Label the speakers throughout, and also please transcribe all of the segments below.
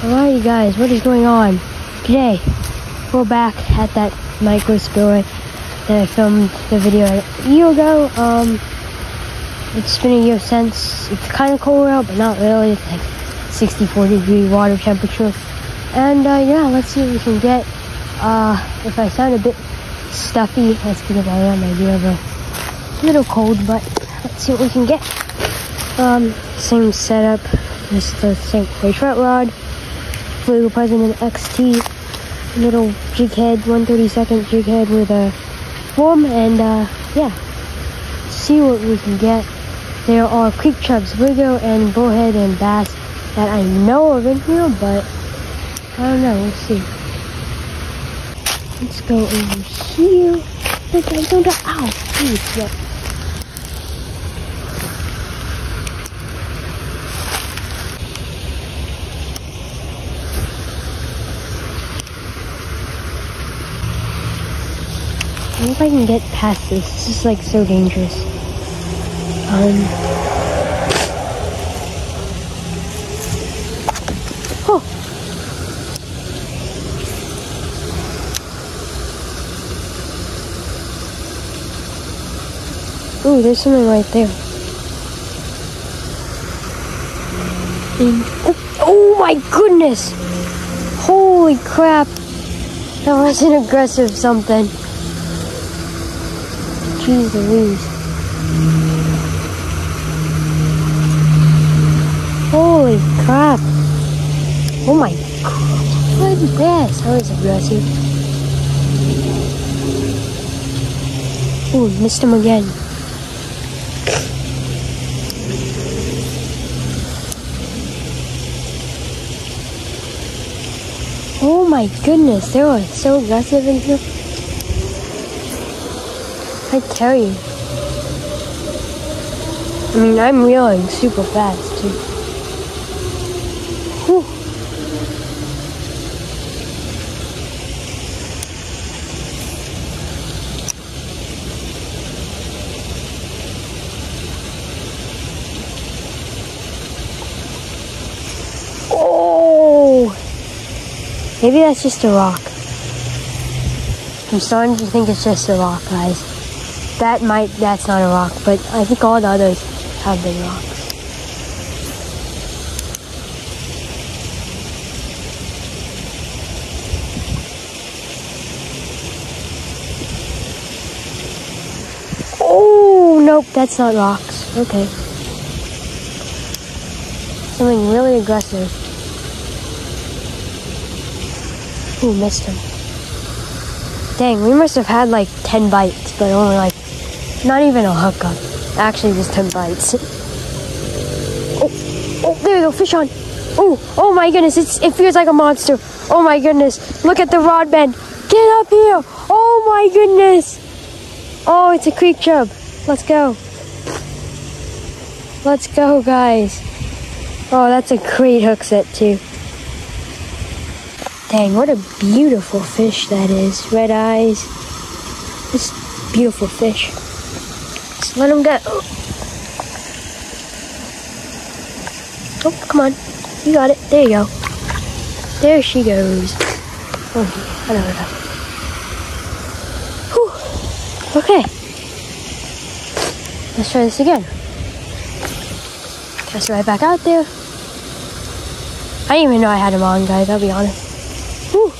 Speaker 1: Alrighty guys, what is going on? Today, we're back at that micro spillway that I filmed the video a year ago. It's been a year since. It's kind of cold out, but not really. It's like 64-degree water temperature. And yeah, let's see what we can get. If I sound a bit stuffy, that's because I am. I do have a little cold, but let's see what we can get. Same setup, just the same trout rod. Legal President XT, little jig head, 1/32 jig head with a form, and yeah, see what we can get. There are creek chubs, bluegill, and bullhead and bass that I know of in here, but I don't know. We'll see. Let's go over here. Ow, please, yeah. I don't know if I can get past this. This is like so dangerous. Oh. Ooh, there's something right there. Oh my goodness! Holy crap! That was an aggressive something. Jeez Louise. Holy crap. Oh my god. What is this? That was aggressive. Ooh, missed him again. Oh my goodness, they were so aggressive in here. I tell you. I mean, I'm reeling super fast, too. Whew. Oh! Maybe that's just a rock. I'm starting to think it's just a rock, guys. That's not a rock, but I think all the others have been rocks. Oh, nope, that's not rocks. Okay. Something really aggressive. Ooh, missed him. Dang, we must have had like 10 bites, but only like not even a hookup. Actually, just 10 bites. Oh, there you go, fish on. Oh my goodness, it feels like a monster. Oh my goodness, look at the rod bend. Get up here. Oh my goodness. Oh, it's a creek chub. Let's go. Let's go, guys. Oh, that's a great hook set too. Dang, what a beautiful fish that is. Red eyes. Just beautiful fish. Just let him go. Oh, come on. You got it. There you go. There she goes. Oh, I know that. Whew. Okay. Let's try this again. Cast it right back out there. I didn't even know I had him on, guys. I'll be honest. Whew.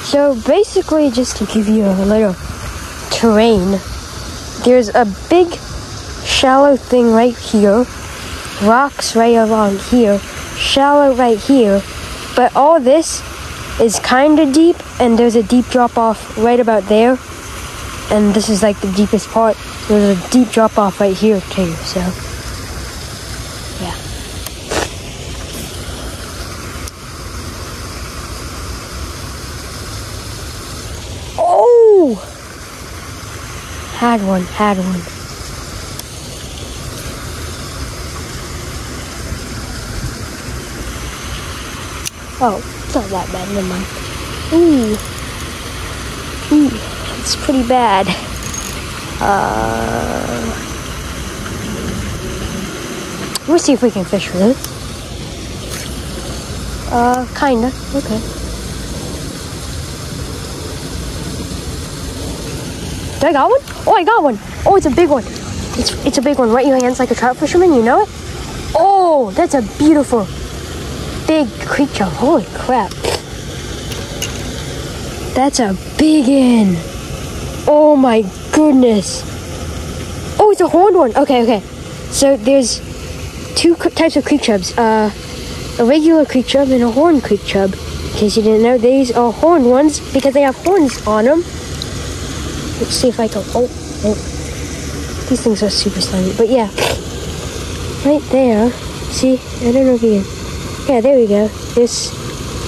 Speaker 1: So basically, just to give you a little terrain, there's a big shallow thing right here, rocks right along here, shallow right here, but all this is kind of deep, and there's a deep drop off right about there, and this is like the deepest part. There's a deep drop off right here too, so yeah. Had one. Oh, it's not that bad, never mind. Ooh, it's pretty bad. We'll see if we can fish for this. Kinda. Okay. Do I got one? Oh, I got one. Oh, it's a big one. It's a big one. Wet your hands like a trout fisherman, you know it? Oh, that's a beautiful big creek chub. Holy crap. That's a big one. Oh my goodness. Oh, it's a horned one. Okay. So there's two types of creek chubs. A regular creek chub and a horned creek chub. In case you didn't know, these are horned ones because they have horns on them. Let's see if I can. Oh. These things are super slimy. But yeah, right there. See, I don't know if you can. Yeah, there we go. There's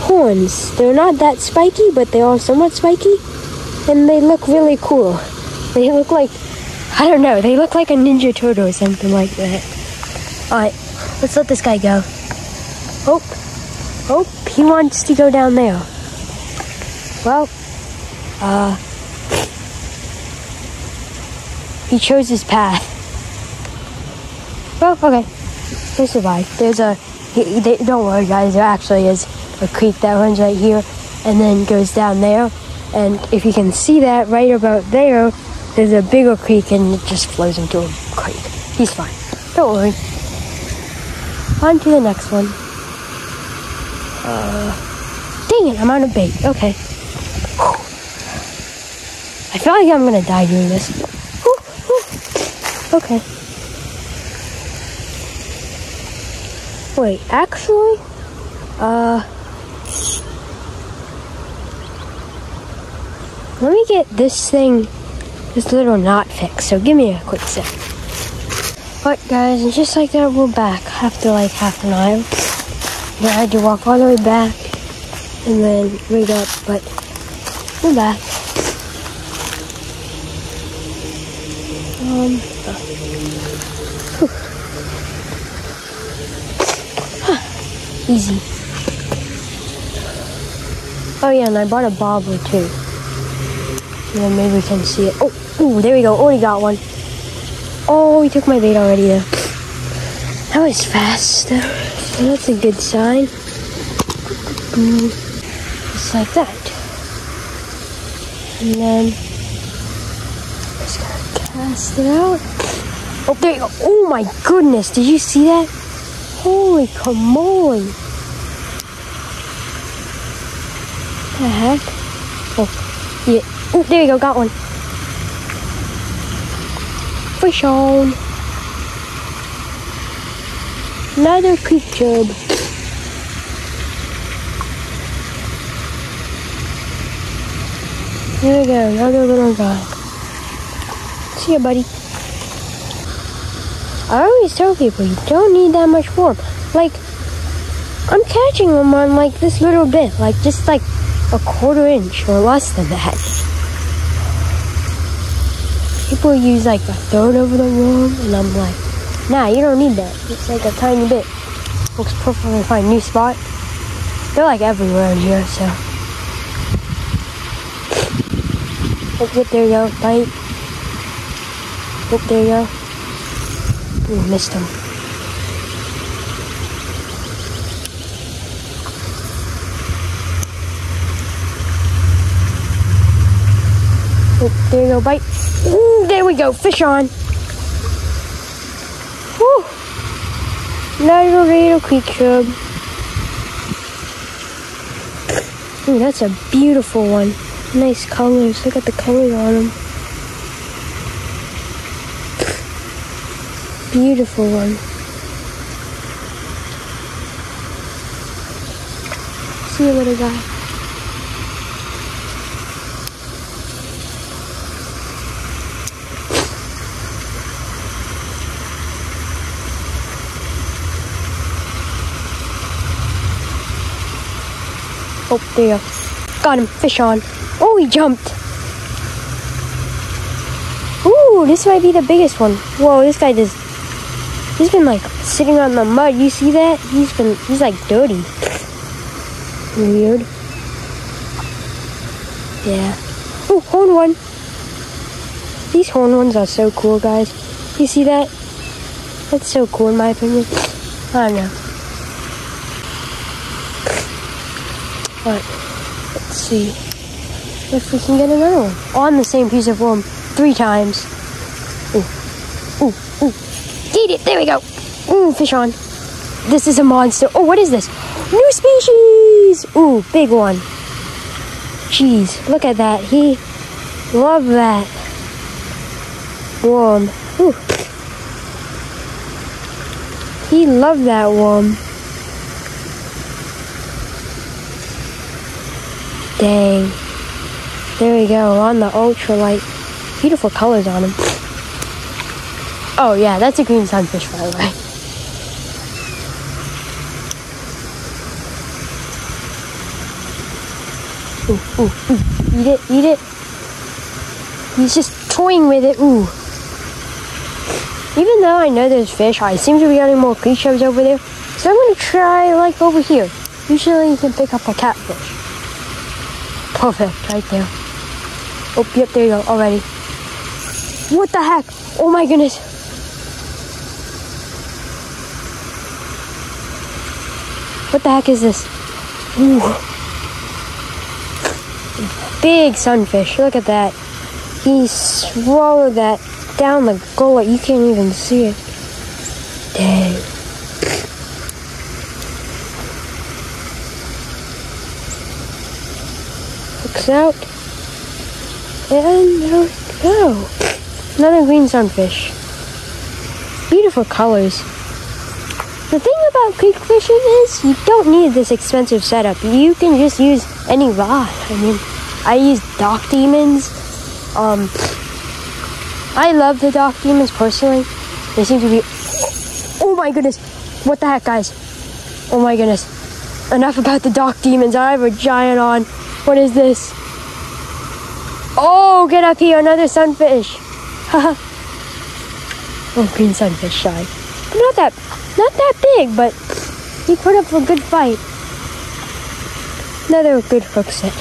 Speaker 1: horns. They're not that spiky, but they are somewhat spiky. And they look really cool. They look like, I don't know, they look like a Ninja Turtle or something like that. Alright, let's let this guy go. Oh, he wants to go down there. Well, he chose his path. Well, okay, he'll survive. Don't worry guys, there actually is a creek that runs right here and then goes down there. And if you can see that right about there, there's a bigger creek and it just flows into a creek. He's fine. Don't worry. On to the next one. Dang it, I'm out of bait. Okay. I feel like I'm gonna die doing this. Okay. Wait, actually, let me get this little knot fixed, so give me a quick sec. Alright guys, and just like that, we're back after like half an hour. I had to walk all the way back and then rig up, but we're back. Easy. Oh yeah, and I bought a bobber too. And then maybe we can see it. Oh, there we go. Already got one. Oh, he took my bait already though. That was fast though. So that's a good sign. Just like that. And then just gonna cast it out. Oh, there you go. Oh my goodness, did you see that? Holy camole. The heck? Oh, yeah. Oh, there you go, got one. Fish on. Another creek chub. There we go, another little guy. See ya, buddy. I always tell people, you don't need that much form. Like, I'm catching them on like this little bit, like just like a 1/4 inch or less than that. People use like 1/3 of the worm, and I'm like, nah, you don't need that. It's like a tiny bit. Looks perfectly fine. New spot. They're like everywhere in here, so. Oh, there you go. Bite. Oh, there you go. Ooh, missed him. Oh, there you go, bite. Ooh, there we go, fish on. Woo! Another little creek chub. Ooh, that's a beautiful one. Nice colors. Look at the colors on them. Beautiful one. See you, little guy. Oh, there you go. Got him. Fish on. Oh, he jumped. Ooh, this might be the biggest one. Whoa, this guy does. He's been like sitting on the mud. You see that? He's like dirty. Weird. Yeah. Oh, horn one. These horn ones are so cool, guys. You see that? That's so cool in my opinion. I don't know. But let's see if we can get another one on the same piece of worm 3 times. Ooh, ooh, ooh. Get it! There we go. Ooh, fish on. This is a monster. Oh, what is this? New species! Ooh, big one. Jeez, look at that. He loved that worm. Ooh. He loved that worm. Dang. There we go, on the ultralight. Beautiful colors on him. Oh yeah, that's a green sunfish, by the way. Ooh, ooh, ooh. Eat it, eat it. He's just toying with it. Ooh. Even though I know there's fish, I seem to be getting more creatures over there. So I'm going to try, like, over here. Usually you can pick up a catfish. Perfect, right there. Oh, yep, there you go, already. What the heck? Oh my goodness. What the heck is this? Ooh. Big sunfish, look at that. He swallowed that down the gullet. You can't even see it. Dang. Looks out. And there we go. Another green sunfish. Beautiful colors. The thing about creek fishing is you don't need this expensive setup. You can just use any rod. I mean, I use Dock Demons. I love the Dock Demons personally. They seem to be... Oh my goodness. What the heck, guys? Oh my goodness. Enough about the Dock Demons. I have a giant on. What is this? Oh, get up here. Another sunfish. Haha. Oh, green sunfish shy. But not that big, but he put up a good fight. Another good hook set.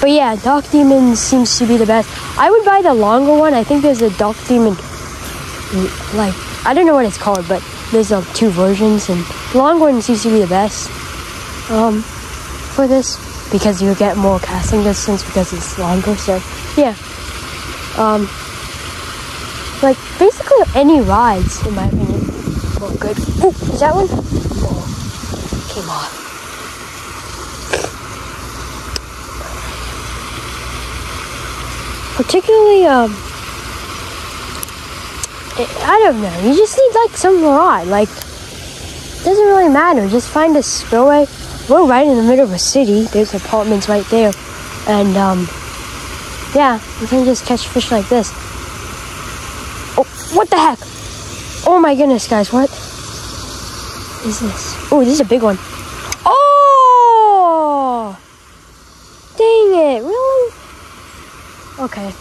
Speaker 1: But yeah, Dock Demon seems to be the best. I would buy the longer one. I think there's a Dock Demon, like, I don't know what it's called, but there's 2 versions, and the long one seems to be the best for this, because you get more casting distance because it's longer. So yeah, like basically any rides, in my opinion, are good. Ooh, is that one? Oh, came off. Particularly, I don't know, you just need like some rod, like, doesn't really matter, just find a spillway. We're right in the middle of a city, there's apartments right there, and yeah, you can just catch fish like this. Oh, what the heck? Oh my goodness, guys, what is this? Oh, this is a big one. Oh! Dang it, really? Okay.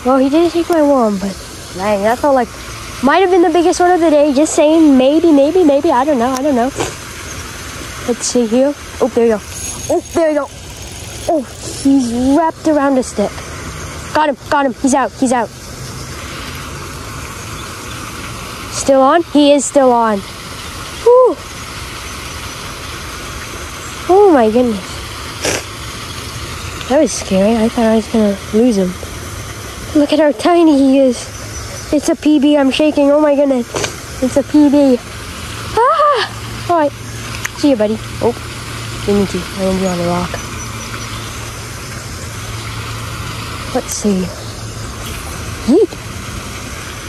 Speaker 1: Well, he didn't take my worm, but dang, that felt like might have been the biggest one of the day. Just saying, maybe. I don't know. Let's see here. Oh, there you go. Oh, there you go. Oh, he's wrapped around a stick. Got him. He's out. Still on? He is still on. Whew. Oh my goodness. That was scary. I thought I was gonna lose him. Look at how tiny he is. It's a PB. I'm shaking. Oh my goodness. It's a PB. Ah! Alright. See you, buddy. Oh. Didn't need to. I landed you on a rock. Let's see. Yeet.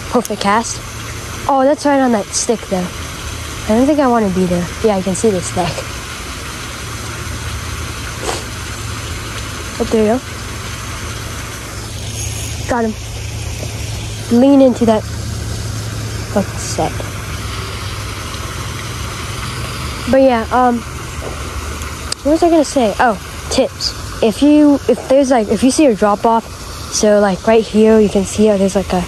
Speaker 1: Perfect cast. Oh, that's right on that stick, though. I don't think I want to be there. Yeah, I can see the stick. Oh, there you go. Got him. Lean into that hook set. But yeah, what was I gonna say? Oh, tips. If you see a drop off, so like right here, you can see how there's like a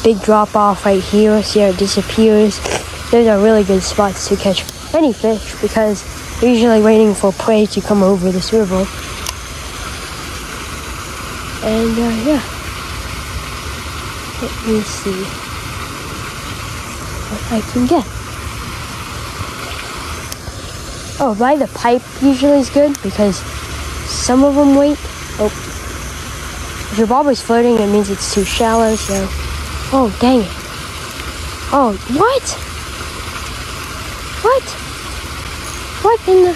Speaker 1: big drop off right here. See how it disappears. Those are really good spots to catch any fish because you're usually waiting for prey to come over this river. And yeah, let me see. what I can get. Oh, by the pipe usually is good because some of them wait. Oh, if your bobber is floating, it means it's too shallow. So, oh dang it! Oh, what? What? What in the?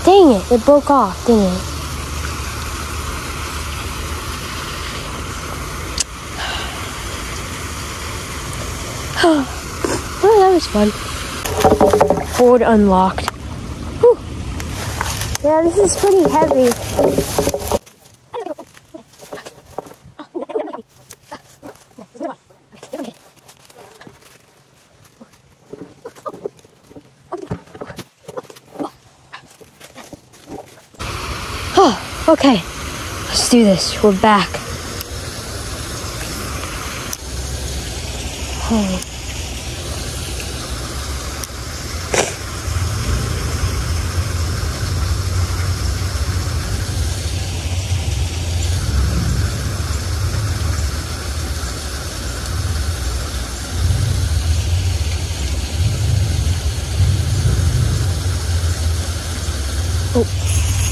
Speaker 1: Dang it! It broke off, didn't it? Oh, that was fun. Board unlocked. Whew. Yeah, this is pretty heavy. Oh, okay. Let's do this. We're back. Oh.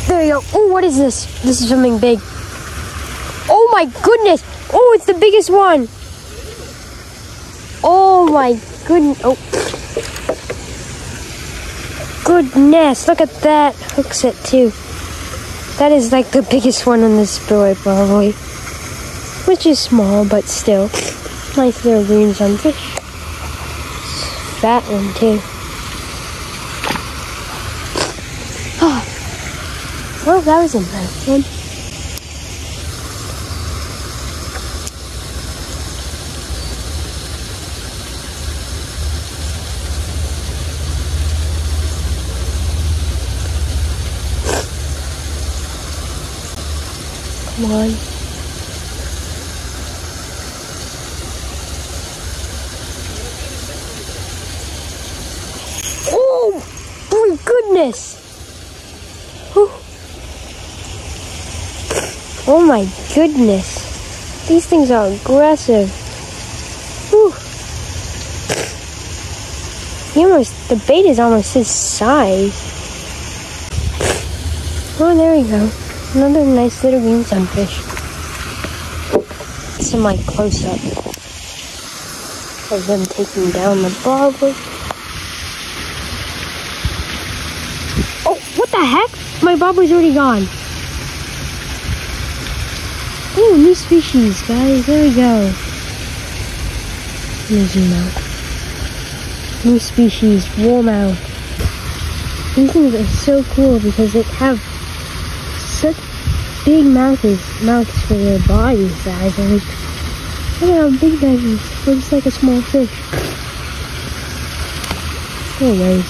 Speaker 1: There you go. Oh, what is this? This is something big. Oh my goodness. Oh, it's the biggest one. Oh my goodness. Oh. Goodness. Look at that hook set too. That is like the biggest one on this spillway probably. Which is small, but still. Nice little green sunfish. Fat one too. Well, that was a nice one. Come on. Oh, my goodness. Whew. Oh my goodness. These things are aggressive. Whew. The bait is almost his size. Oh, there we go. Another nice little green sunfish. Some like close up of them taking down the bobber. Oh, what the heck? My bobber's already gone. Oh, new species, guys. There we go. Let me zoom out. New species, warmouth. These things are so cool because they have such big mouths for their body size. Look at how big that is. Looks like a small fish. Anyways.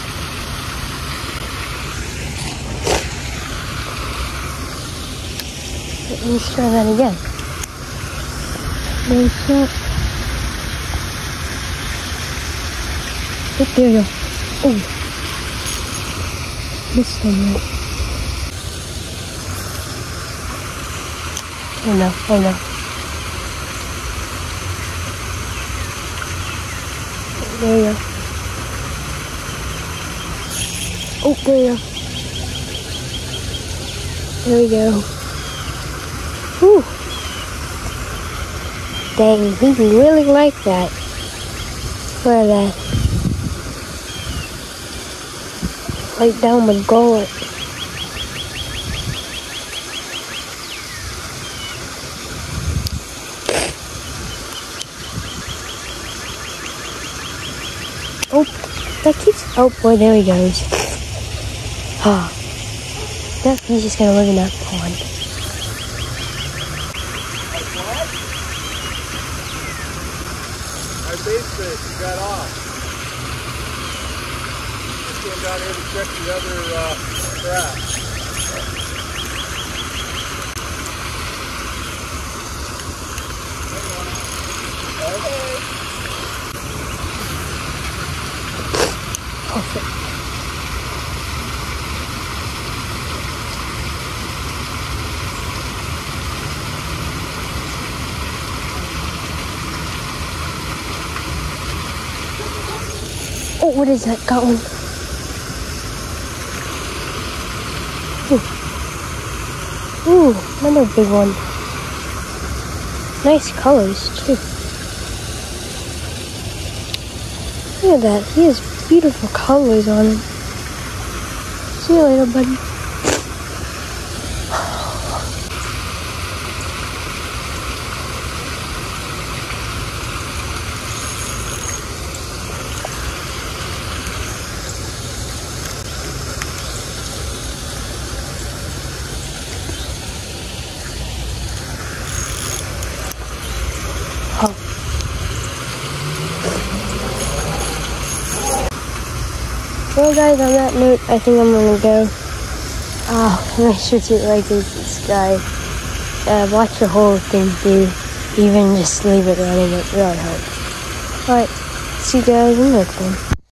Speaker 1: Let's try that again. There's that. Oh, there you go. Oh. Missed him right. Oh no, oh no. There you go. Oh, there you go. There we go. Whew. Dang, he really liked that. Look at that. Right down the gullet. Oh, that keeps... Oh boy, there he goes. Ah. Yep, he's just gonna live in that pond.
Speaker 2: Our bait fish got off. Just going down here to check the other traps.
Speaker 1: Perfect. Oh, what is that? Got one. Ooh, another big one. Nice colors, too. Look at that. He has beautiful colors on him. See you later, buddy. Well guys, on that note, I think I'm gonna go. Make sure to like and subscribe. Watch the whole thing through. Even just leave it running, it really helps. Alright, see you guys in the next one.